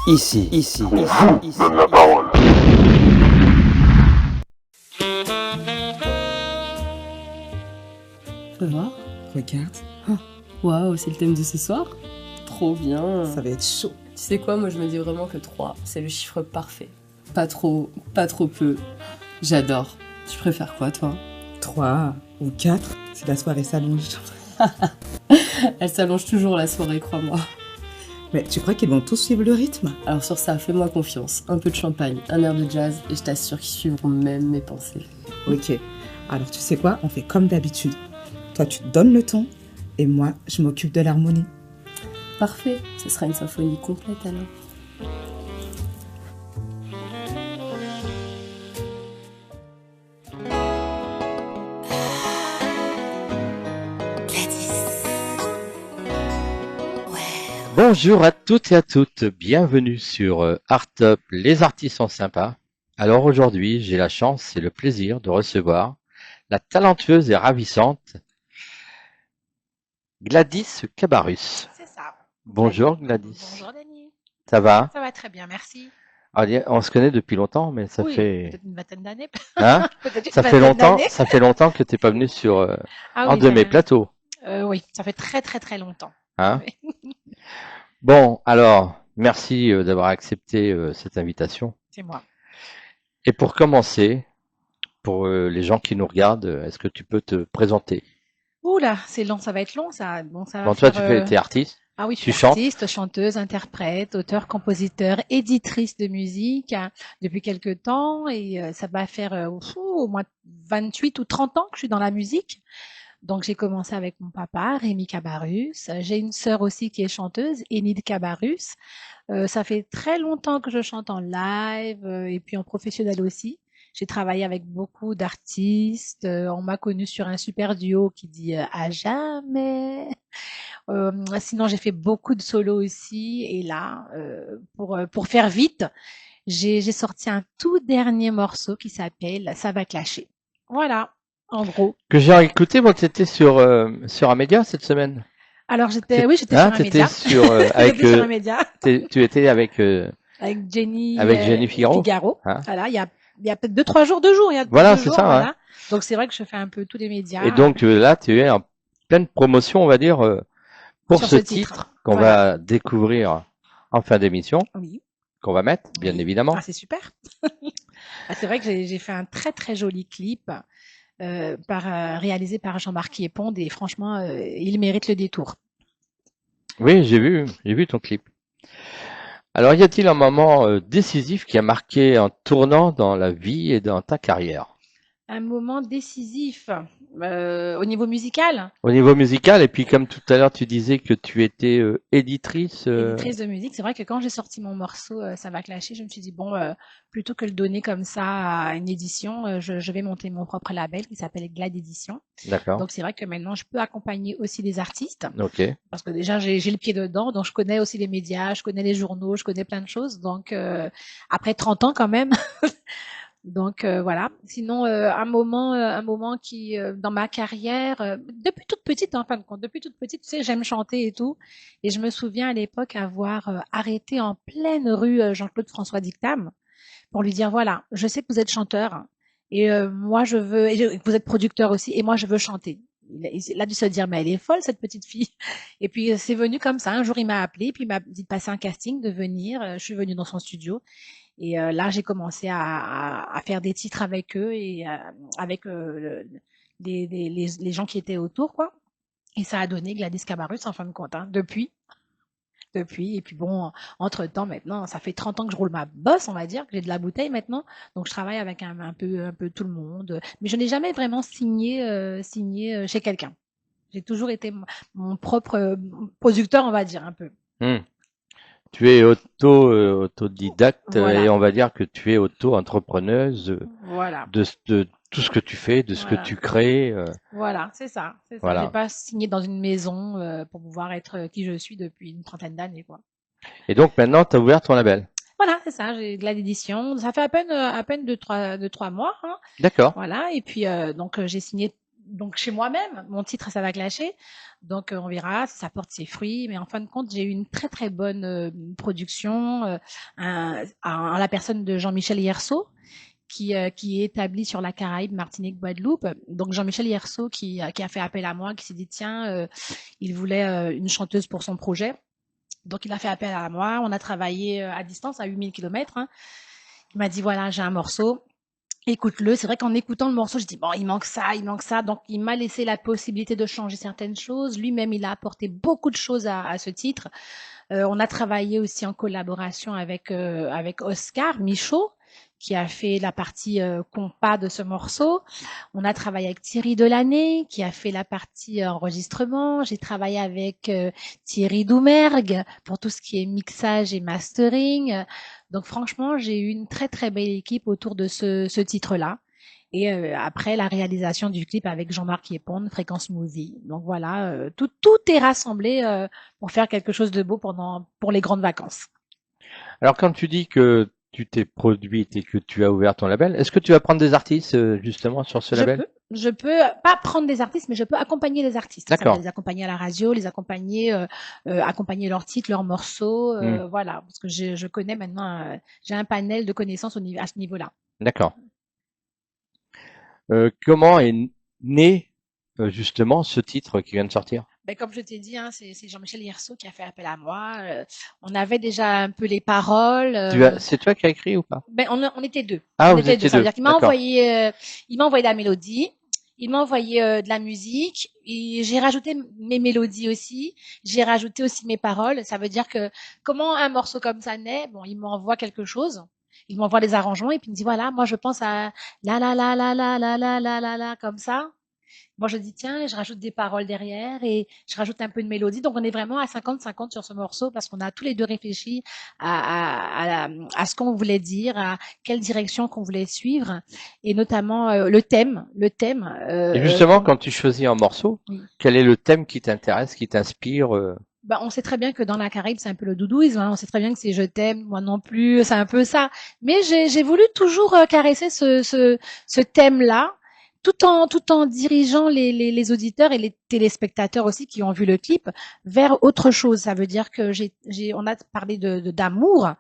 Ici, la parole. Fais voir. Regarde, Waouh, c'est le thème de ce soir. Trop bien. ça va être chaud. Tu sais quoi, moi je me dis vraiment que 3, c'est le chiffre parfait. Pas trop peu. J'adore. Tu préfères quoi, toi? 3 ou 4, si la soirée s'allonge. Elle s'allonge toujours la soirée, crois-moi. Mais tu crois qu'ils vont tous suivre le rythme? Alors sur ça, fais-moi confiance. Un peu de champagne, un air de jazz, et je t'assure qu'ils suivront même mes pensées. Ok. Alors tu sais quoi? On fait comme d'habitude. Toi, tu te donnes le ton et moi, je m'occupe de l'harmonie. Parfait, ce sera une symphonie complète alors. Bonjour à toutes et à toutes, bienvenue sur Art Up, les artistes sont sympas. Alors aujourd'hui, j'ai la chance et le plaisir de recevoir la talentueuse et ravissante Gladys Cabarrus. C'est ça. Bonjour Salut. Gladys, Bonjour Denis. ça va? Ça va très bien, merci. Alors, on se connaît depuis longtemps, mais ça Oui, fait... peut-être une vingtaine d'années. Hein? Peut-être une Ça fait vingtaine longtemps, d'années. ça fait longtemps que t'es pas venu sur Ah un oui, de mes plateaux. oui, ça fait très très très longtemps. Hein? Oui, Bon, alors, merci d'avoir accepté cette invitation. c'est moi. Et pour commencer, pour les gens qui nous regardent, est-ce que tu peux te présenter? Oula, c'est long, ça va être long ça. Bon, ça va Bon, toi, faire. t'es artiste, Ah oui, je tu suis chantes. artiste, chanteuse, interprète, auteur, compositeur, éditrice de musique depuis quelque temps et ça va faire au moins 28 ou 30 ans que je suis dans la musique. Donc j'ai commencé avec mon papa, Rémi Cabarus. J'ai une sœur aussi qui est chanteuse, Enid Cabarus. Ça fait très longtemps que je chante en live et puis en professionnel aussi. J'ai travaillé avec beaucoup d'artistes. On m'a connue sur un super duo qui dit à jamais. Sinon, j'ai fait beaucoup de solos aussi. Et là, pour faire vite, j'ai sorti un tout dernier morceau qui s'appelle Ça va clasher. Voilà, en gros. Que j'ai écouté, moi, t'étais sur un média cette semaine. Alors C'est- j'étais sur un t'étais média. sur, avec, J'étais sur un média tu étais avec avec Jenny Figaro. Hein? Voilà, il y a peut-être 2 jours, il y a Voilà, 2 c'est jours, ça, voilà. hein. Donc c'est vrai que je fais un peu tous les médias Et donc là, tu es en pleine promotion, on va dire, pour sur ce ce titre. titre qu'on Voilà. va découvrir en fin d'émission, Oui, qu'on va mettre, bien oui. évidemment. Ah, c'est super. Ah, c'est vrai que j'ai fait un très très joli clip réalisé par Jean-Marc Yépond et franchement, il mérite le détour. Oui, j'ai vu ton clip. Alors, y a-t-il un moment décisif qui a marqué un tournant dans la vie et dans ta carrière? Un moment décisif au niveau musical. Au niveau musical, et puis comme tout à l'heure tu disais que tu étais éditrice, Éditrice de musique, c'est vrai que quand j'ai sorti mon morceau Ça va clasher, je me suis dit bon, plutôt que le donner comme ça à une édition, je vais monter mon propre label qui s'appelle Glad Édition. d'accord, Donc c'est vrai que maintenant je peux accompagner aussi des artistes ok. parce que déjà j'ai le pied dedans, donc je connais aussi les médias, je connais les journaux, je connais plein de choses. Donc après 30 ans quand même. Donc voilà. Sinon, un moment qui dans ma carrière, depuis toute petite, en fin de compte, depuis toute petite, tu sais, j'aime chanter et tout. Et je me souviens à l'époque avoir arrêté en pleine rue Jean-Claude François Dictam pour lui dire voilà, je sais que vous êtes chanteur et moi je veux, que vous êtes producteur aussi, et moi je veux chanter. Il a dû se dire mais elle est folle cette petite fille. Et puis c'est venu comme ça. Un jour il m'a appelé, puis il m'a dit de passer un casting, de venir. Je suis venue dans son studio. Et là, j'ai commencé à faire des titres avec eux et avec les gens qui étaient autour, quoi. Et ça a donné Gladys Cabarrus en fin de compte, hein, depuis. Et puis bon, entre-temps, maintenant, ça fait 30 ans que je roule ma bosse, on va dire, que j'ai de la bouteille maintenant. Donc je travaille avec un peu tout le monde. Mais je n'ai jamais vraiment signé chez quelqu'un. J'ai toujours été mon propre producteur, on va dire, un peu. Hmm. Tu es autodidacte Voilà, et on va dire que tu es auto-entrepreneuse voilà. de tout ce que tu fais, de ce que Voilà. tu crées. Voilà, c'est ça, c'est ça. J'ai Voilà. pas signé dans une maison pour pouvoir être qui je suis depuis une trentaine d'années, quoi. Et donc maintenant, tu as ouvert ton label. Voilà, c'est ça. J'ai de l'édition. Ça fait à peine 2, 3 mois, hein. D'accord. Voilà. Et puis donc j'ai signé donc chez moi-même. Mon titre, ça va clasher. Donc on verra si ça porte ses fruits. Mais en fin de compte, j'ai eu une très très bonne production en la personne de Jean-Michel Hierceau, qui est établi sur la Caraïbe, Martinique, Guadeloupe. Donc Jean-Michel Hierceau qui a fait appel à moi, qui s'est dit tiens, il voulait une chanteuse pour son projet. Donc il a fait appel à moi. On a travaillé à distance, à 8000 km. Hein. Il m'a dit voilà, j'ai un morceau. Écoute-le. C'est vrai qu'en écoutant le morceau, je dis bon, il manque ça, il manque ça. Donc il m'a laissé la possibilité de changer certaines choses. Lui-même, il a apporté beaucoup de choses à ce titre. On a travaillé aussi en collaboration avec Oscar Michaud, qui a fait la partie compas de ce morceau. On a travaillé avec Thierry Delaney, qui a fait la partie enregistrement. J'ai travaillé avec Thierry Doumergue pour tout ce qui est mixage et mastering. Donc franchement, j'ai eu une très très belle équipe autour de ce titre-là. Et après la réalisation du clip avec Jean-Marc Yépon, Fréquence Movie. Donc voilà, tout est rassemblé pour faire quelque chose de beau pour les grandes vacances. Alors quand tu dis que tu t'es produite et que tu as ouvert ton label, est-ce que tu vas prendre des artistes justement sur ce label? Je peux pas prendre des artistes, mais je peux accompagner les artistes. Ça D'accord. va les accompagner à la radio, les accompagner, accompagner leurs titres, leurs morceaux, voilà. Parce que je connais maintenant, j'ai un panel de connaissances à ce niveau-là. D'accord. Comment est né justement ce titre qui vient de sortir? Ben, comme je t'ai dit, hein, c'est Jean-Michel Hierceau qui a fait appel à moi. On avait déjà un peu les paroles. C'est toi qui as écrit ou pas? Ben, on était deux. Ah, On vous était étiez deux. Ça veut deux. dire qu'il D'accord. il m'a envoyé de la mélodie. Il m'a envoyé de la musique et j'ai rajouté mes mélodies aussi. J'ai rajouté aussi mes paroles. Ça veut dire que comment un morceau comme ça naît, bon, il m'envoie quelque chose. Il m'envoie les arrangements et puis il me dit voilà, moi je pense à la la la la la la la la la la comme ça. Moi je dis tiens, je rajoute des paroles derrière et je rajoute un peu de mélodie. Donc on est vraiment à 50-50 sur ce morceau parce qu'on a tous les deux réfléchi à ce qu'on voulait dire, à quelle direction qu'on voulait suivre et notamment le thème. Et justement, quand tu choisis un morceau, oui. Quel est le thème qui t'intéresse, qui t'inspire Ben, on sait très bien que dans la Caraïbe, c'est un peu le doudouisme. Hein. On sait très bien que c'est je t'aime, moi non plus, c'est un peu ça. Mais j'ai voulu toujours caresser ce thème-là, tout en dirigeant les auditeurs et les téléspectateurs aussi qui ont vu le clip vers autre chose. Ça veut dire que on a parlé d'amour,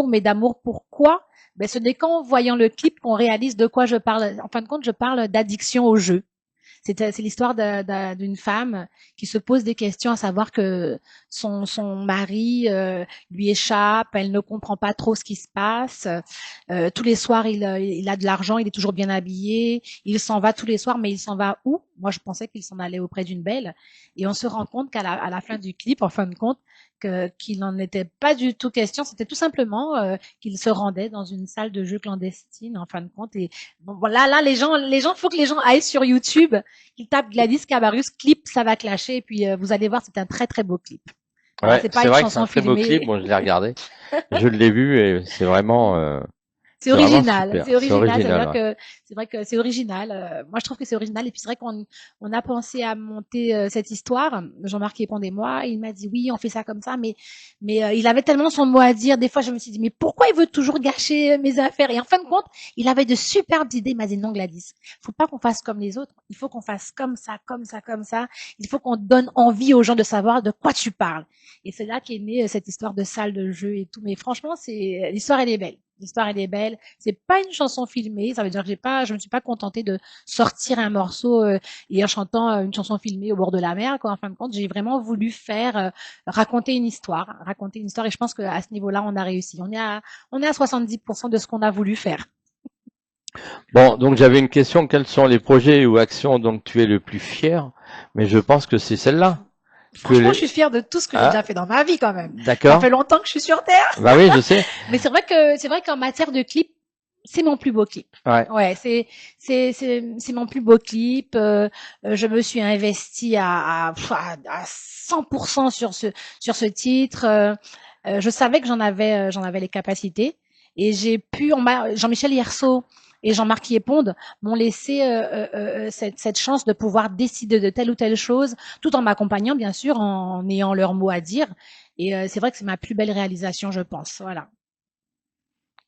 mais d'amour pourquoi? Ben, ce n'est qu'en voyant le clip qu'on réalise de quoi je parle. En fin de compte, je parle d'addiction au jeu. C'est l'histoire d'une femme qui se pose des questions, à savoir que son mari lui échappe, elle ne comprend pas trop ce qui se passe. Tous les soirs, il a de l'argent, il est toujours bien habillé, il s'en va tous les soirs, mais il s'en va où? Moi, je pensais qu'il s'en allait auprès d'une belle. Et on se rend compte à la fin du clip, en fin de compte, qu'il n'en était pas du tout question. C'était tout simplement qu'il se rendait dans une salle de jeu clandestine, en fin de compte. Et bon, voilà, là, les gens, faut que les gens aillent sur YouTube, qu'ils tapent Gladys Cabarrus clip, ça va clasher. Et puis vous allez voir, c'est un très très beau clip. Voilà, Ouais, c'est pas c'est une vrai que c'est chanson un très beau filmée. clip. Bon, je l'ai regardé, je l'ai vu et c'est vraiment. C'est vraiment original, super. c'est original, Ouais. c'est vrai que c'est original. Moi, je trouve que c'est original. Et puis c'est vrai on a pensé à monter cette histoire. Jean-Marc Épond et moi, il m'a dit oui, on fait ça comme ça, mais il avait tellement son mot à dire. Des fois, je me suis dit mais pourquoi il veut toujours gâcher mes affaires? Et en fin de compte, il avait de superbes idées. Il m'a dit non, Gladys, faut pas qu'on fasse comme les autres. Il faut qu'on fasse comme ça, comme ça, comme ça. Il faut qu'on donne envie aux gens de savoir de quoi tu parles. Et c'est là qu'est née cette histoire de salle de jeu et tout. Mais franchement, l'histoire elle est belle. L'histoire elle est belle. C'est pas une chanson filmée. Ça veut dire que je me suis pas contentée de sortir un morceau et en chantant une chanson filmée au bord de la mer. Quoi. En fin de compte, j'ai vraiment voulu faire raconter une histoire. Et je pense qu'à ce niveau-là, on a réussi. On est à 70% de ce qu'on a voulu faire. Bon, donc j'avais une question. Quels sont les projets ou actions dont tu es le plus fier? Mais je pense que c'est celle-là. Franchement, je suis fière de tout ce que j'ai déjà fait dans ma vie quand même. D'accord. Ça fait longtemps que je suis sur Terre. Bah oui, je sais. Mais c'est vrai qu'en matière de clip, c'est mon plus beau clip. Ouais, c'est mon plus beau clip. Je me suis investie à 100% sur ce titre. Je savais que j'en avais les capacités et Jean-Michel Hierceau et Jean-Marc Yépond m'ont laissé cette chance de pouvoir décider de telle ou telle chose, tout en m'accompagnant bien sûr, en ayant leur mot à dire. Et c'est vrai que c'est ma plus belle réalisation, je pense. Voilà.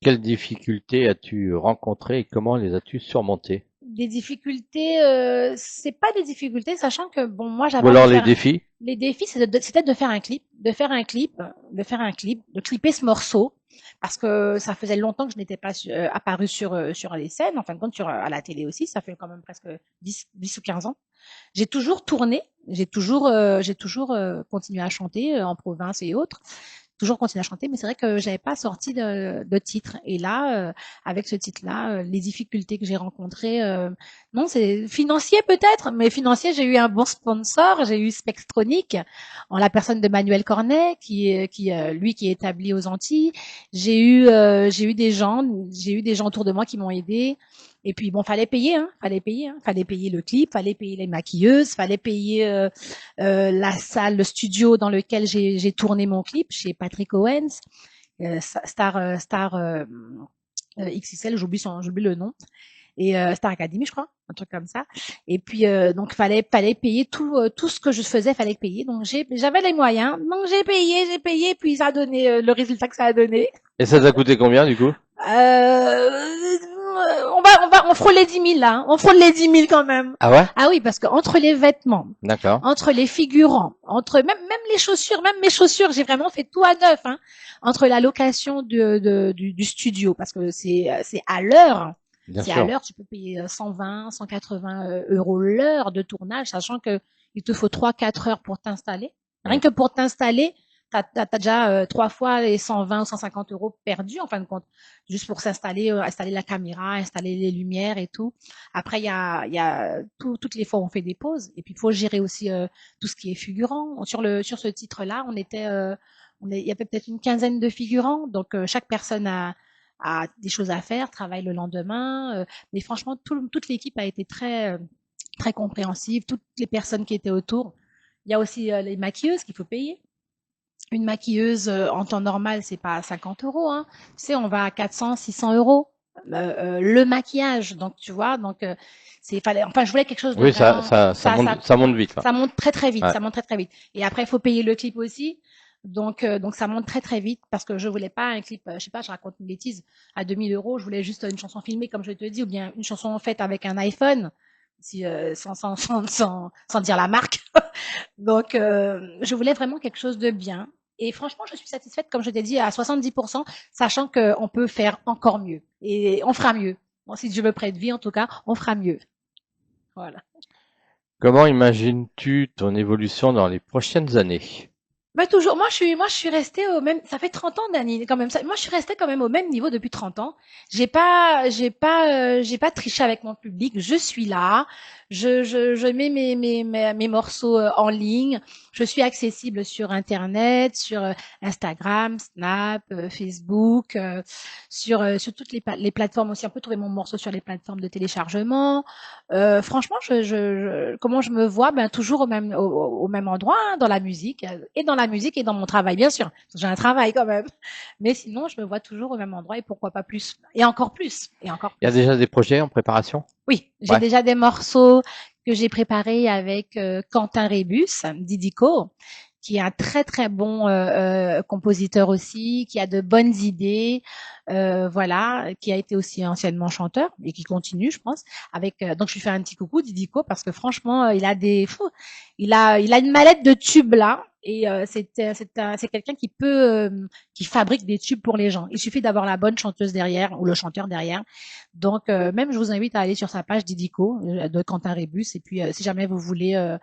Quelles difficultés as-tu rencontrées et comment les as-tu surmontées? Des difficultés, c'est pas des difficultés, sachant que bon, moi Ou j'avais envie alors de les faire défis? les défis, c'était de faire un clip, de clipper ce morceau, parce que ça faisait longtemps que je n'étais pas apparue sur les scènes, en fin de compte à la télé aussi, ça fait quand même presque 10 ou 15 ans. J'ai toujours tourné, j'ai toujours continué à chanter en province et autres, toujours continué à chanter, mais c'est vrai que j'avais pas sorti de titre. Et là, avec ce titre-là, les difficultés que j'ai rencontrées, non, c'est financier peut-être, mais financier, j'ai eu un bon sponsor, j'ai eu Spectronic, en la personne de Manuel Cornet, lui qui est établi aux Antilles. J'ai eu des gens autour de moi qui m'ont aidé. Et puis bon, fallait payer le clip, fallait payer les maquilleuses, fallait payer la salle, le studio dans lequel j'ai tourné mon clip chez Patrick Owens, XXL, j'oublie le nom, et Star Academy, je crois, un truc comme ça. Et puis donc fallait payer tout ce que je faisais, fallait payer. Donc j'avais les moyens, donc j'ai payé, puis ça a donné le résultat que ça a donné. Et ça t'a coûté combien du coup? On frôle les 10 000 là, hein. On frôle les 10 000 quand même. Ah ouais? Ah oui, parce que entre les vêtements, D'accord. entre les figurants, entre même les chaussures, même mes chaussures, j'ai vraiment fait tout à neuf, hein. Entre la location du studio, parce que c'est à l'heure. Bien C'est à sûr. l'heure, tu peux payer 120, 180 euros l'heure de tournage, sachant que il te faut 3-4 heures pour t'installer. Rien Mm. que pour t'installer, t'as déjà 3 fois les 120 ou 150 euros perdus en fin de compte, juste pour s'installer, installer la caméra, installer les lumières et tout. Après, il y a toutes les fois où on fait des pauses, et puis il faut gérer aussi tout ce qui est figurant. Sur ce titre-là, il y avait peut-être une quinzaine de figurants, donc chaque personne a des choses à faire, travaille le lendemain. Mais franchement, toute l'équipe a été très compréhensive, toutes les personnes qui étaient autour. Il y a aussi les maquilleuses qu'il faut payer. Une maquilleuse en temps normal, c'est pas 50 euros, hein. Tu sais, on va à 400, 600 euros le maquillage. Donc tu vois, donc enfin, je voulais quelque chose de Oui, vraiment, ça monte vite là. ça monte très très vite, Ouais. ça monte très très vite. Et après, il faut payer le clip aussi. Donc ça monte très très vite parce que je voulais pas un clip, je sais pas, je raconte une bêtise, à 2 000 euros. Je voulais juste une chanson filmée, comme je te dis, ou bien une chanson faite avec un iPhone, si, sans dire la marque. Donc, je voulais vraiment quelque chose de bien. Et franchement, je suis satisfaite, comme je t'ai dit, à 70%, sachant qu'on peut faire encore mieux. Et on fera mieux. Bon, si Dieu me prête vie, en tout cas, on fera mieux. Voilà. Comment imagines-tu ton évolution dans les prochaines années? Bah toujours, moi je suis restée au même, ça fait 30 ans Dani, quand même. Moi je suis restée quand même au même niveau depuis 30 ans. J'ai pas triché avec mon public. Je suis là. Je mets mes morceaux en ligne. Je suis accessible sur Internet, sur Instagram, Snap, Facebook, sur toutes les plateformes aussi. On peut trouver mon morceau sur les plateformes de téléchargement. Franchement, comment je me vois, ben toujours au même endroit, hein, dans la musique, et dans la musique et dans mon travail, bien sûr. J'ai un travail quand même, mais sinon, je me vois toujours au même endroit et pourquoi pas plus, et encore plus, et encore Il y a plus. déjà des projets en préparation? Oui, j'ai Ouais. déjà des morceaux que j'ai préparés avec Quentin Rébus, Didico, qui est un très très bon compositeur aussi, qui a de bonnes idées, voilà, qui a été aussi anciennement chanteur et qui continue, je pense. Donc je lui fais un petit coucou Didico parce que franchement, il a une mallette de tubes là. Et c'est quelqu'un qui fabrique des tubes pour les gens. Il suffit d'avoir la bonne chanteuse derrière ou le chanteur derrière. Donc même je vous invite à aller sur sa page Didico de Quentin Rébus. Et puis si jamais vous voulez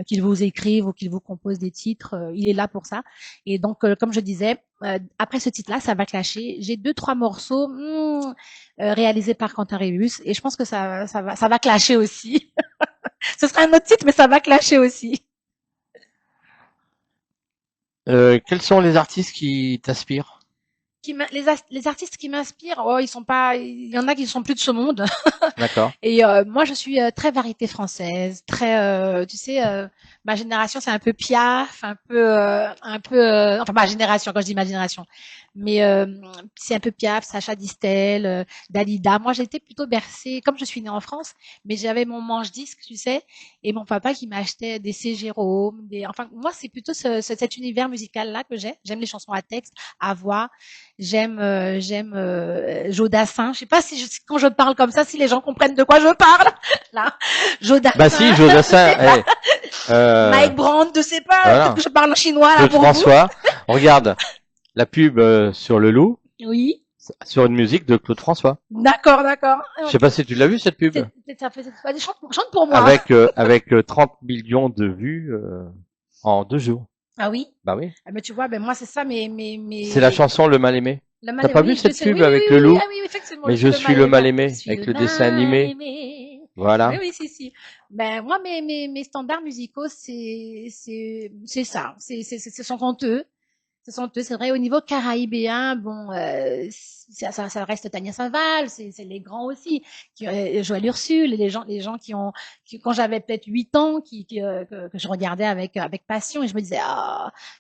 qu'il vous écrive ou qu'il vous compose des titres, il est là pour ça. Et donc comme je disais, après ce titre-là, ça va clasher. J'ai 2-3 morceaux réalisés par Quentin Rébus et je pense que ça va clasher aussi. Ce sera un autre titre, mais ça va clasher aussi. Quels sont les artistes qui t'inspirent? Les artistes qui m'inspirent, oh, ils sont pas, il y en a qui sont plus de ce monde. D'accord. Et moi, je suis très variété française, très, tu sais, ma génération, c'est un peu Piaf, enfin ma génération, quand je dis ma génération, mais c'est un peu Piaf, Sacha Distel, Dalida. Moi, j'étais plutôt bercée, comme je suis née en France, mais j'avais mon manche-disque, tu sais, et mon papa qui m'achetait des C. Jérôme, enfin, moi, c'est plutôt cet univers musical-là que j'ai. J'aime les chansons à texte, à voix. J'aime Jodassin. Je sais pas si quand je parle comme ça, si les gens comprennent de quoi je parle. Là, Jodassin. Bah si, Jodassin. Mike Brandt, je sais pas. Voilà. Peut-être que je parle en chinois là Claude pour François. Regarde la pub sur le loup, vous. Oui. sur une musique de Claude François. D'accord. Je sais pas si tu l'as vu cette pub. Chante pour moi. Avec 30 millions de vues en 2 jours. Ah oui. Bah oui. Ah, mais tu vois, ben moi c'est ça, mais C'est la chanson Le Mal Aimé. Le T'as pas vu cette pub avec le loup? Effectivement, Mais je suis le mal aimé avec le dessin animé. Voilà. Oui, si. Ben moi, mes standards musicaux, c'est ça. Ce sont honteux. C'est vrai, au niveau caribéen, bon, ça reste Tania Saval, c'est les grands aussi, Joël Ursule, les gens quand j'avais peut-être 8 ans, que je regardais avec passion, et je me disais,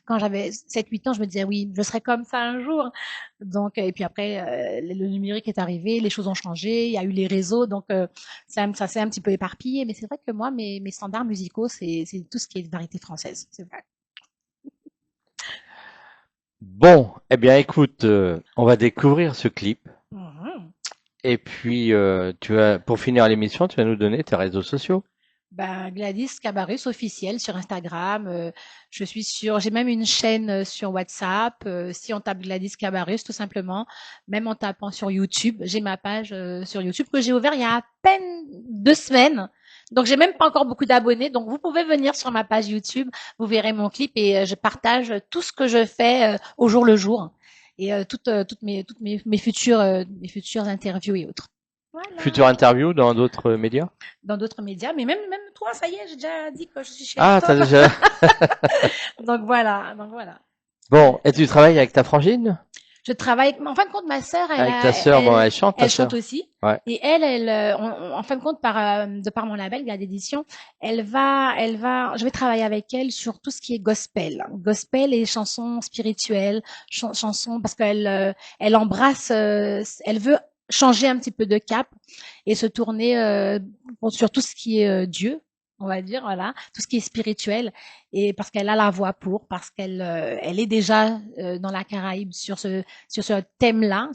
quand j'avais 7-8 ans, je me disais, oui, je serai comme ça un jour. Donc, et puis après, le numérique est arrivé, les choses ont changé, il y a eu les réseaux, donc ça s'est un petit peu éparpillé, mais c'est vrai que moi, mes standards musicaux, c'est tout ce qui est variété française, c'est vrai. Bon, eh bien écoute, on va découvrir ce clip. Mhm. Et puis, pour finir l'émission, tu vas nous donner tes réseaux sociaux. Ben, Gladys Cabarrus officielle sur Instagram. J'ai même une chaîne sur WhatsApp. Si on tape Gladys Cabarrus, tout simplement, même en tapant sur YouTube, j'ai ma page sur YouTube que j'ai ouvert il y a à peine 2 semaines. Donc, j'ai même pas encore beaucoup d'abonnés. Donc, vous pouvez venir sur ma page YouTube, vous verrez mon clip et je partage tout ce que je fais au jour le jour et toutes mes futures interviews et autres. Voilà. Future interview dans d'autres médias? Dans d'autres médias, mais même toi, ça y est, j'ai déjà dit que je suis chez Ah, toi. t'as déjà. Donc voilà. Bon, et tu travailles avec ta frangine? Je travaille, en fin de compte, ma sœur, Avec ta sœur, bon, elle chante, ta elle chante sœur. aussi. Ouais. Et en fin de compte, de par mon label, Glad Édition, je vais travailler avec elle sur tout ce qui est gospel. Gospel et chansons spirituelles, chansons, parce elle embrasse, elle veut changer un petit peu de cap et se tourner sur tout ce qui est Dieu, on va dire, voilà, tout ce qui est spirituel, et parce qu'elle a la voix parce qu'elle elle est déjà dans la Caraïbe sur ce thème-là.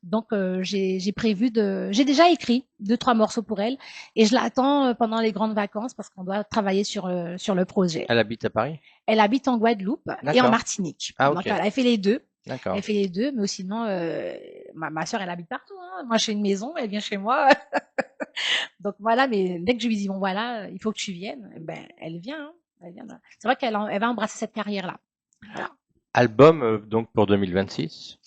Donc j'ai déjà écrit 2-3 morceaux pour elle et je l'attends pendant les grandes vacances parce qu'on doit travailler sur le projet. Elle habite à Paris? Elle habite en Guadeloupe et en Martinique. Ah, ok. Donc elle fait les deux. D'accord. Elle fait les deux, mais sinon, ma sœur, elle habite partout. Hein. Moi, j'ai une maison, elle vient chez moi. Donc voilà, mais dès que je lui dis, bon voilà, il faut que tu viennes, ben elle vient. Hein. Elle vient. C'est vrai qu'elle va embrasser cette carrière-là. Voilà. Album donc pour 2026?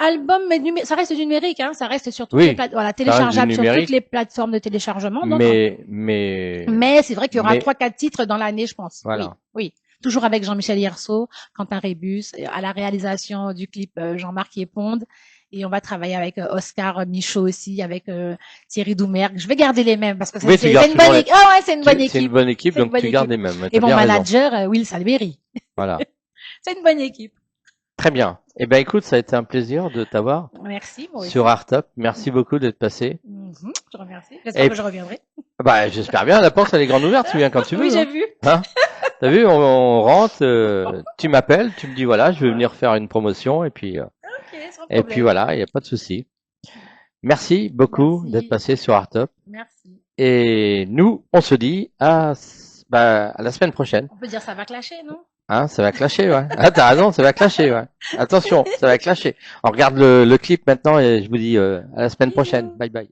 Album, mais ça reste du numérique, hein. Ça reste sur toutes Oui, voilà, téléchargeable sur numérique. toutes les plateformes de téléchargement. Donc, mais c'est vrai qu'il y aura 3-4 titres dans l'année, je pense. Voilà. Oui. Toujours avec Jean-Michel Hierceau, Quentin Rébus, à la réalisation du clip Jean-Marc Yeponde. Et on va travailler avec Oscar Michaud aussi, avec Thierry Doumergue. Je vais garder les mêmes parce que Oui, c'est une bonne équipe. Ah ouais, c'est une bonne équipe. C'est une bonne équipe, donc tu gardes les mêmes. Et mon manager, Will Salberry. Voilà. C'est une bonne équipe. Très bien. Eh ben écoute, ça a été un plaisir de t'avoir. Merci. Moi aussi. Sur Artop. Merci beaucoup d'être passé. Je te remercie. J'espère que je reviendrai. Bah, j'espère bien. La porte, elle est grande ouverte. Tu viens quand tu veux. Oui, j'ai vu. Hein? T'as vu, on rentre, tu m'appelles, tu me dis voilà, je veux venir faire une promotion et puis voilà, il n'y a pas de souci. Merci beaucoup d'être passé sur Artop. Merci. Et nous, on se dit à la semaine prochaine. On peut dire ça va clasher, non? Hein, ça va clasher, ouais. Ah, t'as raison, ça va clasher, ouais. Attention, ça va clasher. On regarde le clip maintenant et je vous dis à la semaine prochaine. Bye bye.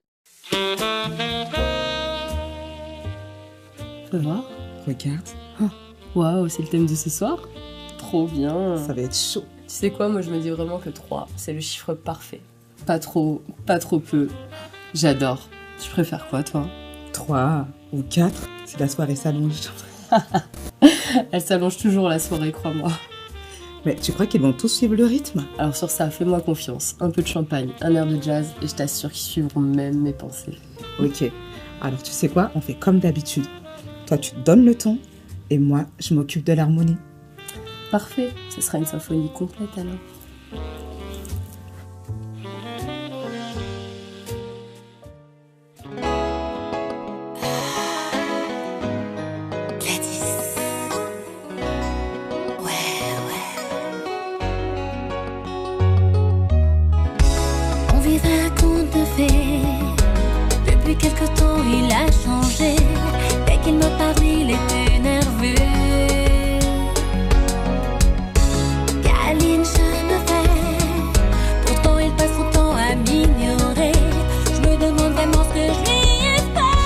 Fais voir. Regarde, Waouh, c'est le thème de ce soir. Trop bien. ça va être chaud. Tu sais quoi, moi je me dis vraiment que 3, c'est le chiffre parfait. Pas trop peu. J'adore. Tu préfères quoi, toi? 3 ou 4, si la soirée s'allonge. Elle s'allonge toujours la soirée, crois-moi. Mais tu crois qu'ils vont tous suivre le rythme? Alors sur ça, fais-moi confiance. Un peu de champagne, un air de jazz, et je t'assure qu'ils suivront même mes pensées. Ok. Alors tu sais quoi? On fait comme d'habitude. Toi, tu donnes le ton, et moi, je m'occupe de l'harmonie. Parfait, ce sera une symphonie complète alors. quelque temps il a changé. Dès qu'il me parle il était nerveux. Câline je me fais, pourtant il passe son temps à m'ignorer. Je me demande vraiment ce que je lui ai fait.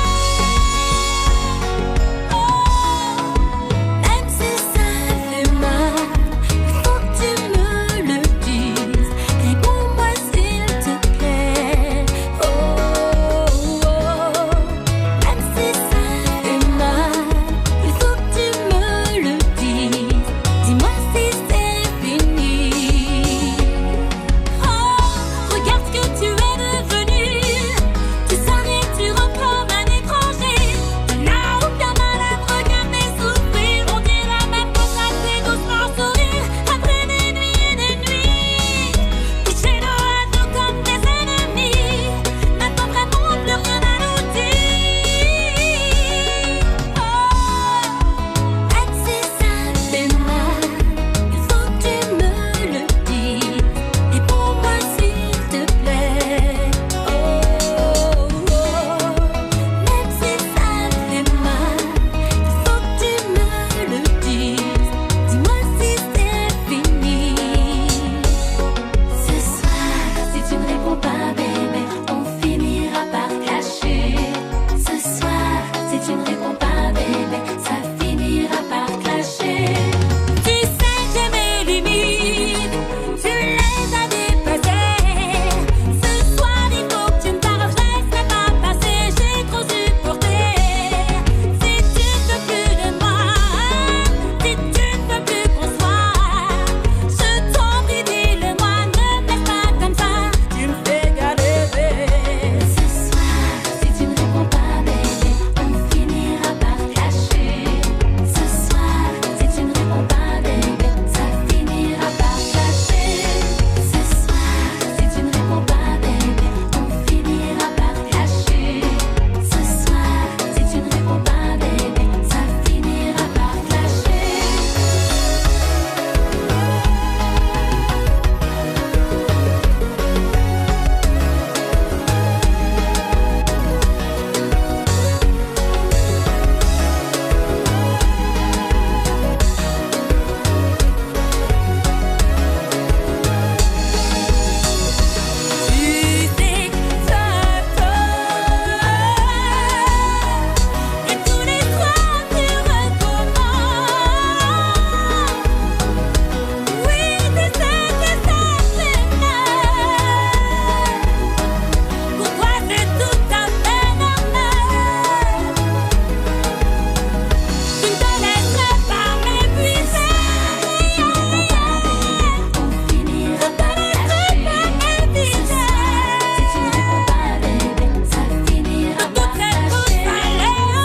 Oh, même si ça fait mal, il faut que tu me le dises. Réponds-moi s'il te plaît. Oh, oh, oh. Même si ça fait mal, il faut que tu me le dises. Dis-moi si c'est fini. Oh, regarde ce que tu es devenu. Tu s'arrêtes, tu reprends un étranger. Là aucun mal à te regarder souffrir. On dirait même que ça te fait doucement sourire. Après des nuits et des nuits, couchés dos à dos comme des ennemis. Maintenant vraiment plus rien à nous dire. Oh, même si ça fait mal, il faut que tu me le dises. Réponds-moi s'il te plaît. Oh, oh, même si ça fait mal, il faut que tu me le dises. Dis-moi si c'est fini. Ce soir, si tu ne réponds pas, bébé, on finira par clasher. Ce soir, si tu ne réponds pas, bébé, ça finira par clasher. Tu sais que j'ai mes limites, tu les as dépassées. Ce soir, il faut que tu me parles, je laisserai pas passer, j'ai trop supporté. Si tu ne veux plus de moi, si tu ne veux plus qu'on soit, je t'en prie, dis-le-moi, ne me laisse pas comme ça, tu me fais galérer. Ce soir, si tu ne réponds pas, bébé, on finira par clasher. Ce soir, si tu ne réponds pas, bébé, ça finira par clasher. Ce soir, si tu ne réponds pas, bébé, on finira par clasher. Ce soir, si tu ne réponds pas, bébé, ça finira par clasher. Tu sais que ça et tous les soirs tu recommences. Oui, tu sais que ça fait mal. Pour toi c'est tout à fait normal. Tu ne te laisseras pas m'épuiser. On finira par lâcher. Si tu ne réponds pas, bébé, ça finira par lâcher.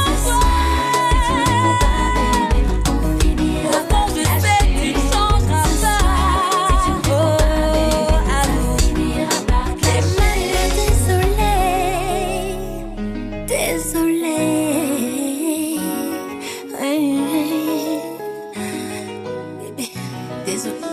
Ce soir, si tu ne réponds pas, bébé, on finira par lâcher. Ce soir, si tu ne réponds pas, bébé, ça finira par lâcher. Désolée, désolée, bébé, désolée.